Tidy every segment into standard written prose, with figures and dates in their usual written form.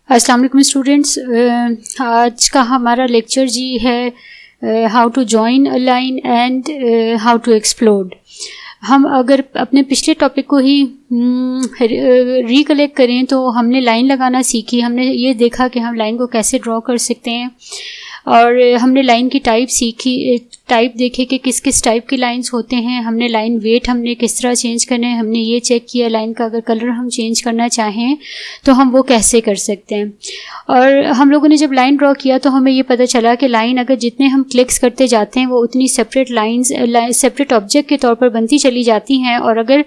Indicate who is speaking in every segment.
Speaker 1: अस्सलाम वालेकुम स्टूडेंट्स। आज का हमारा लेक्चर जी है how to join a line and how to explode. हम अगर अपने पिछले टॉपिक को ही रिकलेक्ट करें तो हमने लाइन लगाना सीखी। हमने ये देखा कि हम लाइन को कैसे ड्रॉ कर सकते हैं और हमने लाइन की टाइप सीखी, टाइप देखे कि किस किस टाइप की लाइंस होते हैं। हमने लाइन वेट हमने किस तरह चेंज करना है, हमने ये चेक किया लाइन का अगर कलर हम चेंज करना चाहें तो हम वो कैसे कर सकते हैं। और हम लोगों ने जब लाइन ड्रॉ किया तो हमें ये पता चला कि लाइन अगर जितने हम क्लिक्स करते जाते हैं वो उतनी सेपरेट लाइंस सेपरेट ऑब्जेक्ट के तौर पर बनती चली जाती हैं। और अगर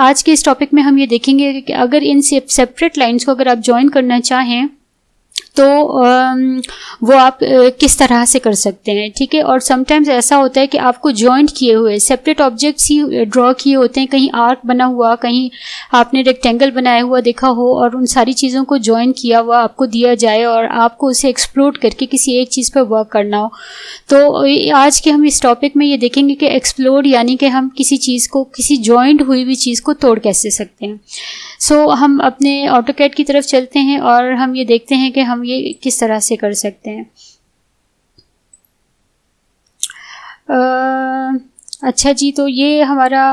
Speaker 1: आज के इस टॉपिक में हम ये देखेंगे कि अगर इन सेपरेट लाइंस को अगर आप ज्वाइन करना चाहें तो वो आप किस तरह से कर सकते हैं, ठीक है। और समटाइम्स ऐसा होता है कि आपको जॉइंट किए हुए सेपरेट ऑब्जेक्ट्स ही ड्रॉ किए होते हैं, कहीं आर्क बना हुआ, कहीं आपने रेक्टेंगल बनाया हुआ देखा हो और उन सारी चीज़ों को जॉइन किया हुआ आपको दिया जाए और आपको उसे एक्सप्लोर करके किसी एक चीज़ पर वर्क करना हो। तो आज के हम इस टॉपिक में ये देखेंगे कि एक्सप्लोर यानी कि हम किसी चीज़ को, किसी जॉइंट हुई हुई चीज़ को तोड़ कैसे सकते हैं। सो हम अपने ऑटोकैड की तरफ चलते हैं और हम ये देखते हैं कि हम ये किस तरह से कर सकते हैं। अच्छा जी, तो ये हमारा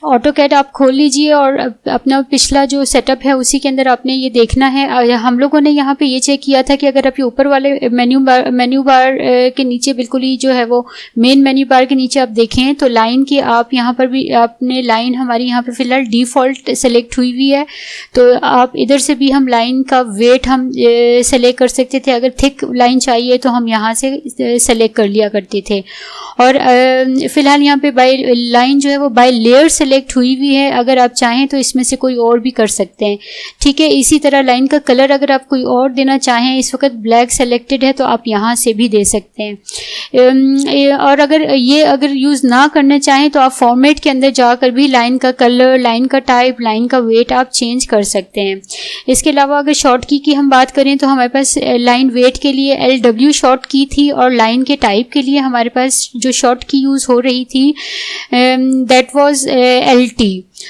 Speaker 1: ऑटोकैड आप खोल लीजिए और अपना पिछला जो सेटअप है उसी के अंदर आपने ये देखना है। हम लोगों ने यहाँ पे ये चेक किया था कि अगर आप ये ऊपर वाले मेन्यू बार के नीचे बिल्कुल ही जो है वो मेन मेन्यू बार के नीचे आप देखें तो लाइन की आप यहाँ पर भी आपने लाइन हमारी यहाँ पे फ़िलहाल डिफ़ॉल्ट सेलेक्ट हुई हुई है। तो आप इधर से भी हम लाइन का वेट हम सेलेक्ट कर सकते थे। अगर थिक लाइन चाहिए तो हम यहाँ से सेलेक्ट कर लिया करते थे। और फ़िलहाल यहाँ पे बाय लाइन जो है वो बाय लेयर सेलेक्ट हुई हुई है। अगर आप चाहें तो इसमें से कोई और भी कर सकते हैं, ठीक है। इसी तरह लाइन का कलर अगर आप कोई और देना चाहें, इस वक्त ब्लैक सेलेक्टेड है तो आप यहाँ से भी दे सकते हैं। और अगर यूज़ ना करना चाहें तो आप फॉर्मेट के अंदर जाकर भी लाइन का कलर, लाइन का टाइप, लाइन का वेट आप चेंज कर सकते हैं। इसके अलावा अगर शॉर्ट की हम बात करें तो हमारे पास लाइन वेट के लिए LW शॉर्ट की थी और लाइन के टाइप के लिए हमारे पास जो शॉर्ट की यूज़ हो रही थी that was LT।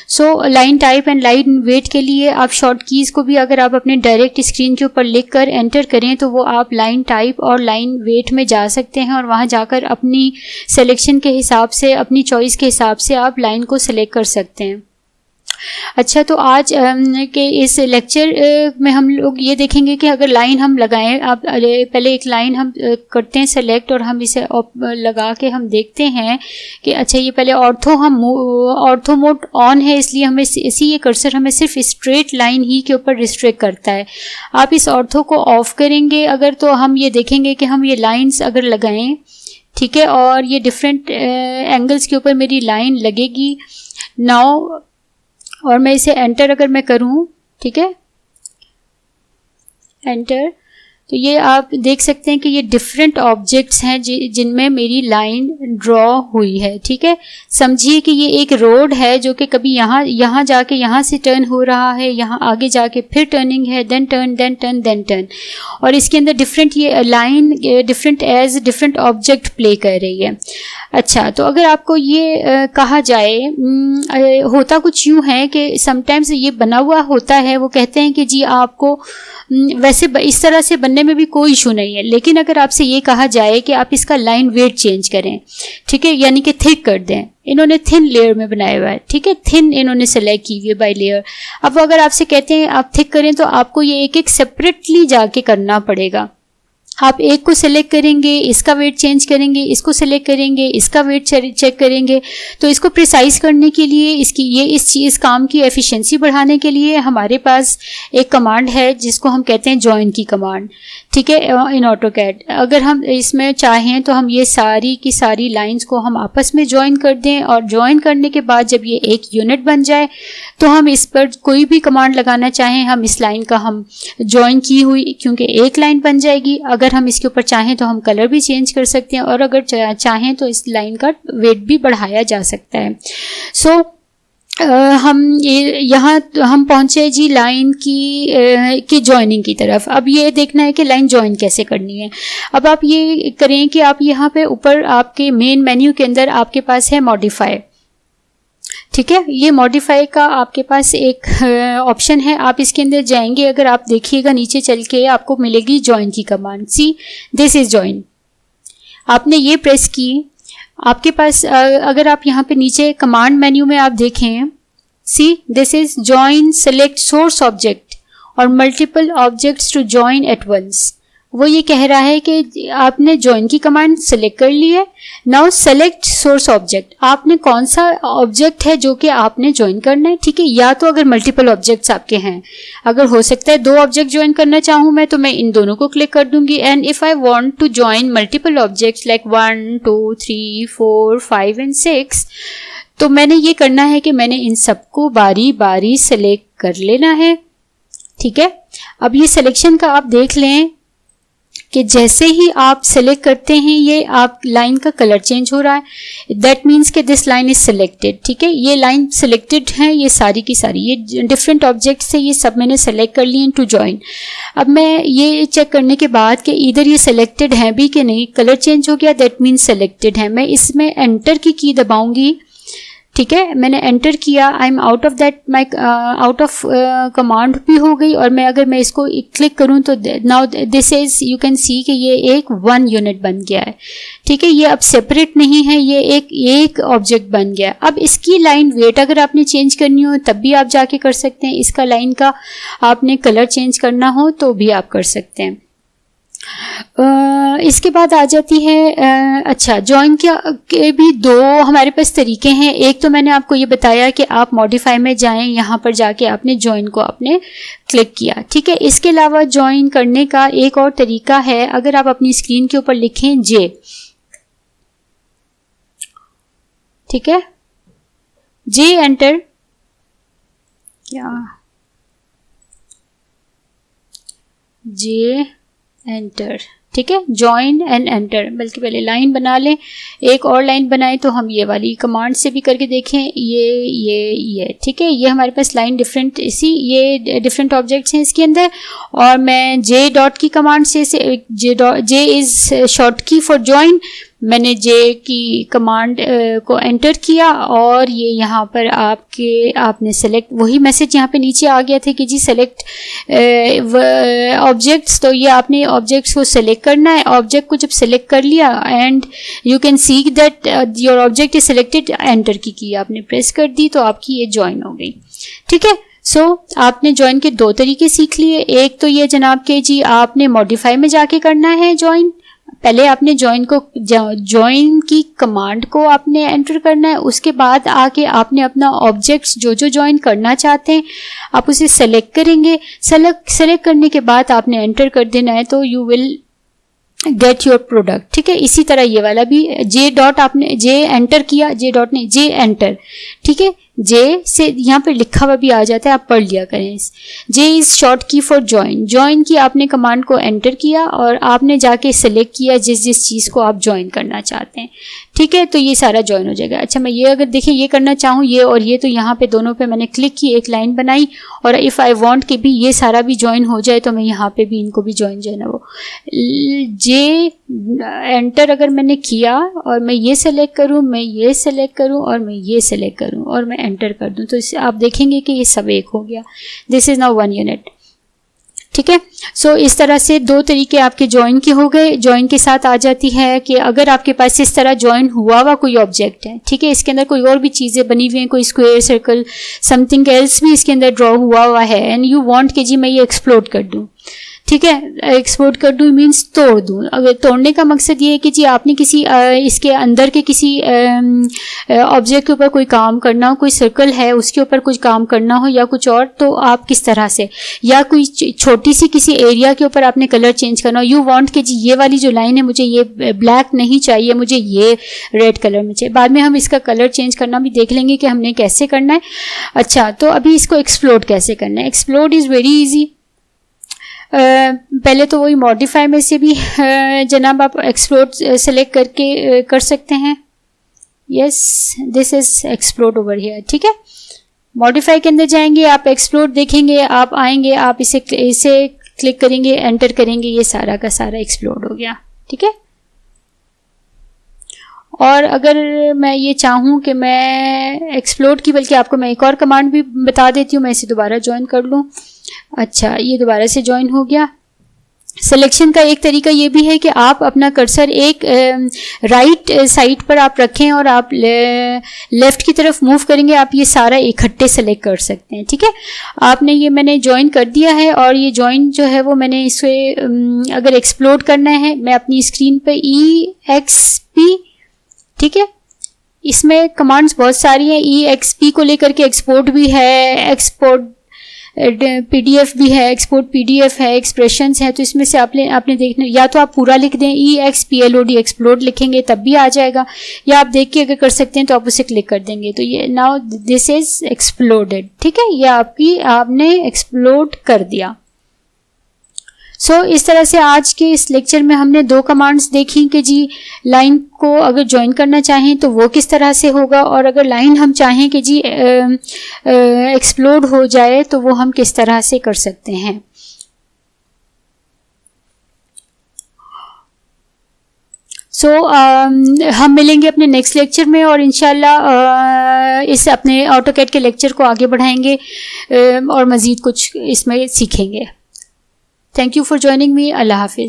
Speaker 1: So line type and line weight के लिए आप शॉर्ट कीज़ को भी अगर आप अपने डायरेक्ट स्क्रीन के ऊपर लिख कर एंटर करें तो वो आप लाइन टाइप और लाइन वेट में जा सकते हैं और वहाँ जाकर अपनी सिलेक्शन के हिसाब से, अपनी चॉइस के हिसाब से आप लाइन को सिलेक्ट कर सकते हैं। अच्छा, तो आज के इस लेक्चर में हम लोग ये देखेंगे कि अगर लाइन हम लगाएं, आप पहले एक लाइन हम करते हैं सेलेक्ट और हम इसे लगा के हम देखते हैं कि अच्छा ये पहले ऑर्थो मोड ऑन है इसलिए हमें ये कर्सर हमें सिर्फ स्ट्रेट लाइन ही के ऊपर रिस्ट्रिक्ट करता है। आप इस ऑर्थो को ऑफ करेंगे अगर तो हम ये देखेंगे कि हम ये लाइन्स अगर लगाएं, ठीक है, और ये डिफरेंट एंगल्स के ऊपर मेरी लाइन लगेगी नाउ। और मैं इसे एंटर अगर मैं करूं, ठीक है, एंटर, तो ये आप देख सकते हैं कि ये डिफरेंट ऑब्जेक्ट्स हैं जिनमें मेरी लाइन ड्रॉ हुई है, ठीक है। समझिए कि ये एक रोड है जो कि कभी यहाँ जाके यहाँ से टर्न हो रहा है, यहाँ आगे जाके फिर टर्निंग है, then turn, then turn, then turn, और इसके अंदर डिफरेंट ये लाइन डिफरेंट ऑब्जेक्ट प्ले कर रही है। अच्छा, तो अगर आपको ये कहा जाए, होता कुछ यूँ है कि समटाइम्स ये बना हुआ होता है, वो कहते हैं कि जी आपको वैसे इस तरह से बनने में भी कोई इशू नहीं है, लेकिन अगर आपसे ये कहा जाए कि आप इसका लाइन वेट चेंज करें, ठीक है, यानी कि थिक कर दें, इन्होंने थिन लेयर में बनाया हुआ है, ठीक है, थिन इन्होंने सेलेक्ट की हुई है बाय लेयर। अब अगर आपसे कहते हैं आप थिक करें तो आपको ये एक सेपरेटली जाके करना पड़ेगा। आप एक को सिलेक्ट करेंगे, इसका वेट चेंज करेंगे, इसको सिलेक्ट करेंगे, इसका वेट चेक करेंगे। तो इसको प्रिसाइज करने के लिए, इस काम की एफिशिएंसी बढ़ाने के लिए हमारे पास एक कमांड है जिसको हम कहते हैं जॉइन की कमांड, ठीक है, इन ऑटोकैड। अगर हम इसमें चाहें तो हम ये सारी की सारी लाइंस को हम आपस में जॉइन कर दें और जॉइन करने के बाद जब ये एक यूनिट बन जाए तो हम इस पर कोई भी कमांड लगाना चाहें, हम इस लाइन का हम जॉइन की हुई क्योंकि एक लाइन बन जाएगी। अगर हम इसके ऊपर चाहें तो हम कलर भी चेंज कर सकते हैं और अगर चाहें तो इस लाइन का वेट भी बढ़ाया जा सकता है। सो यहाँ हम पहुँचे जी लाइन की जॉइनिंग की तरफ। अब ये देखना है कि लाइन जॉइन कैसे करनी है। अब आप ये करें कि आप यहाँ पे ऊपर आपके मेन मेन्यू के अंदर आपके पास है मॉडिफाई, ठीक है, ये मॉडिफाई का आपके पास एक ऑप्शन है, आप इसके अंदर जाएंगे, अगर आप देखिएगा नीचे चल के आपको मिलेगी जॉइन की command. C this is join, आपने ये प्रेस की, आपके पास अगर आप यहाँ पे नीचे कमांड मेन्यू में आप देखें, see this is join select source object और multiple objects to join at once. वो ये कह रहा है कि आपने जॉइन की कमांड सेलेक्ट कर ली है, नाउ सेलेक्ट सोर्स ऑब्जेक्ट, आपने कौन सा ऑब्जेक्ट है जो कि आपने जॉइन करना है। ठीक है, या तो अगर मल्टीपल ऑब्जेक्ट्स आपके हैं, अगर हो सकता है 2 ऑब्जेक्ट जॉइन करना चाहूँ मैं, तो मैं इन दोनों को क्लिक कर दूंगी। And if I want to join multiple objects like 1 2 3 4 5 and 6, तो मैंने ये करना है कि मैंने इन सबको बारी बारी सेलेक्ट कर लेना है। ठीक है, अब ये सिलेक्शन का आप देख लें कि जैसे ही आप सेलेक्ट करते हैं ये आप लाइन का कलर चेंज हो रहा है, दैट मीन्स कि दिस लाइन इज सिलेक्टेड। ठीक है, ये लाइन सिलेक्टेड है, ये सारी की सारी, ये डिफरेंट ऑब्जेक्ट से ये सब मैंने सेलेक्ट कर लिए टू जॉइन। अब मैं ये चेक करने के बाद कि इधर ये सिलेक्टेड है भी कि नहीं, कलर चेंज हो गया, दैट मीन्स सिलेक्टेड है, मैं इसमें एंटर की दबाऊंगी। ठीक है, मैंने एंटर किया, I am out of that, my out of command भी हो गई, और मैं अगर मैं इसको क्लिक करूं तो now this is, you can see कि ये एक 1 यूनिट बन गया है। ठीक है, ये अब सेपरेट नहीं है, ये एक ऑब्जेक्ट बन गया। अब इसकी लाइन वेट अगर आपने चेंज करनी हो तब भी आप जाके कर सकते हैं, इसका लाइन का आपने कलर चेंज करना हो तो भी आप कर सकते हैं। इसके बाद आ जाती है अच्छा, जॉइन के भी 2 हमारे पास तरीके हैं। एक तो मैंने आपको ये बताया कि आप मॉडिफाई में जाएं, यहाँ पर जाके आपने जॉइन को आपने क्लिक किया। ठीक है, इसके अलावा जॉइन करने का एक और तरीका है, अगर आप अपनी स्क्रीन के ऊपर लिखें जे, ठीक है, जे एंटर, क्या जे एंटर, ठीक है, जॉइन एंड एंटर, बल्कि पहले लाइन बना लें, एक और लाइन बनाएं तो हम ये वाली कमांड से भी करके देखें, ये ठीक है, ये हमारे पास लाइन डिफरेंट, इसी ये डिफरेंट ऑब्जेक्ट्स हैं इसके अंदर, और मैं जे डॉट की कमांड से जे इज शॉर्ट की फॉर जॉइन, मैंने जे की कमांड को एंटर किया और ये यहाँ पर आपने सेलेक्ट, वही मैसेज यहाँ पे नीचे आ गया था कि जी सेलेक्ट ऑब्जेक्ट्स, तो ये आपने ऑब्जेक्ट्स को सेलेक्ट करना है। ऑब्जेक्ट को जब सेलेक्ट कर लिया and you can see that your object is selected, enter की आपने प्रेस कर दी तो आपकी ये ज्वाइन हो गई। ठीक है, सो आपने ज्वाइन के 2 तरीके सीख लिए। एक तो ये जनाब के जी आपने मॉडिफाई में जाके करना है ज्वाइन, पहले आपने ज्वाइन की कमांड को आपने एंटर करना है, उसके बाद आके आपने अपना ऑब्जेक्ट्स जो ज्वाइन करना चाहते हैं आप उसे सेलेक्ट करेंगे। सेलेक्ट करने के बाद आपने एंटर कर देना है, तो you will get your product. ठीक है, इसी तरह ये वाला भी जे डॉट, आपने जे एंटर किया, जे डॉट नहीं, जे एंटर, ठीक है, जे से यहाँ पर लिखा हुआ भी आ जाता है, आप पढ़ लिया करें। जे इज शॉर्ट की फॉर ज्वाइन, ज्वाइन की आपने कमांड को एंटर किया और आपने जाके सेलेक्ट किया जिस चीज़ को आप ज्वाइन करना चाहते हैं। ठीक है, तो ये सारा ज्वाइन हो जाएगा। अच्छा, मैं ये अगर देखिए ये करना चाहूँ ये और ये, तो यहाँ पे दोनों पे मैंने क्लिक की, एक लाइन बनाई, और इफ़ आई वांट कि भी ये सारा भी ज्वाइन हो जाए तो मैं यहाँ पे भी इनको भी ज्वाइन जो है ना वो जे एंटर अगर मैंने किया और मैं ये सेलेक्ट करूँ, मैं ये सेलेक्ट करूँ और मैं ये सेलेक्ट करूँ और मैं एंटर कर दूँ, तो इससे आप देखेंगे कि ये सब एक हो गया। This is now 1 unit. ठीक है, सो इस तरह से 2 तरीके आपके ज्वाइन के हो गए। ज्वाइन के साथ आ जाती है कि अगर आपके पास इस तरह ज्वाइन हुआ कोई ऑब्जेक्ट है, ठीक है, इसके अंदर कोई और भी चीज़ें बनी हुई हैं, कोई स्क्वायर, सर्कल, समथिंग एल्स भी इसके अंदर ड्रॉ हुआ है, एंड यू वांट कि जी मैं ये एक्सप्लोड कर दूँ। ठीक है, एक्सपोर्ट कर दूँ मीन्स तोड़ दूँ। अगर तोड़ने का मकसद ये है कि जी आपने किसी इसके अंदर के किसी ऑब्जेक्ट के ऊपर कोई काम करना हो, कोई सर्कल है उसके ऊपर कुछ काम करना हो या कुछ और, तो आप किस तरह से, या कोई छोटी सी किसी एरिया के ऊपर आपने कलर चेंज करना हो, यू वांट कि जी ये वाली जो लाइन है मुझे ये ब्लैक नहीं चाहिए, मुझे ये रेड कलर में चाहिए। बाद में हम इसका कलर चेंज करना भी देख लेंगे कि हमने कैसे करना है। अच्छा, तो अभी इसको एक्सप्लोड कैसे करना है। Explode is very easy. पहले तो वही मॉडिफाई में से भी जनाब आप एक्सप्लोड सेलेक्ट करके कर सकते हैं। Yes, this is explode over here. ठीक है, मॉडिफाई के अंदर जाएंगे, आप एक्सप्लोड देखेंगे, आप आएंगे, आप इसे क्लिक करेंगे, एंटर करेंगे, ये सारा का सारा एक्सप्लोड हो गया। ठीक है, और अगर मैं ये चाहूँ कि मैं एक्सप्लोड की, बल्कि आपको मैं एक और कमांड भी बता देती हूँ, मैं इसे दोबारा ज्वाइन कर लूँ। अच्छा, ये दोबारा से ज्वाइन हो गया। सिलेक्शन का एक तरीका ये भी है कि आप अपना कर्सर एक राइट साइड पर आप रखें और आप लेफ़्ट की तरफ मूव करेंगे, आप ये सारा इकट्ठे सेलेक्ट कर सकते हैं। ठीक है, आपने ये मैंने ज्वाइन कर दिया है और ये ज्वाइन जो है वो मैंने इसे अगर एक्सप्लोड करना है, मैं अपनी स्क्रीन पे EXP, ठीक है, इसमें कमांड्स बहुत सारी हैं। EXP को लेकर के एक्सपोर्ट भी है, एक्सपोर्ट PDF भी है, एक्सपोर्ट PDF है, एक्सप्रेशंस है। तो इसमें से आपने देखना, या तो आप पूरा लिख दें EXPLOD एक्सप्लोड लिखेंगे तब भी आ जाएगा, या आप देख के अगर कर सकते हैं तो आप उसे क्लिक कर देंगे। तो ये नाउ दिस इज एक्सप्लोडेड, ठीक है, ये आपने एक्सप्लोड कर दिया। सो इस तरह से आज के इस लेक्चर में हमने 2 कमांड्स देखी कि जी लाइन को अगर ज्वाइन करना चाहें तो वो किस तरह से होगा, और अगर लाइन हम चाहें कि जी एक्सप्लोड हो जाए तो वो हम किस तरह से कर सकते हैं। हम मिलेंगे अपने नेक्स्ट लेक्चर में और इंशाल्लाह इस अपने ऑटोकैड के लेक्चर को आगे बढ़ाएंगे और मज़ीद कुछ इसमें सीखेंगे। Thank you for joining me. अल्लाह हाफिज़।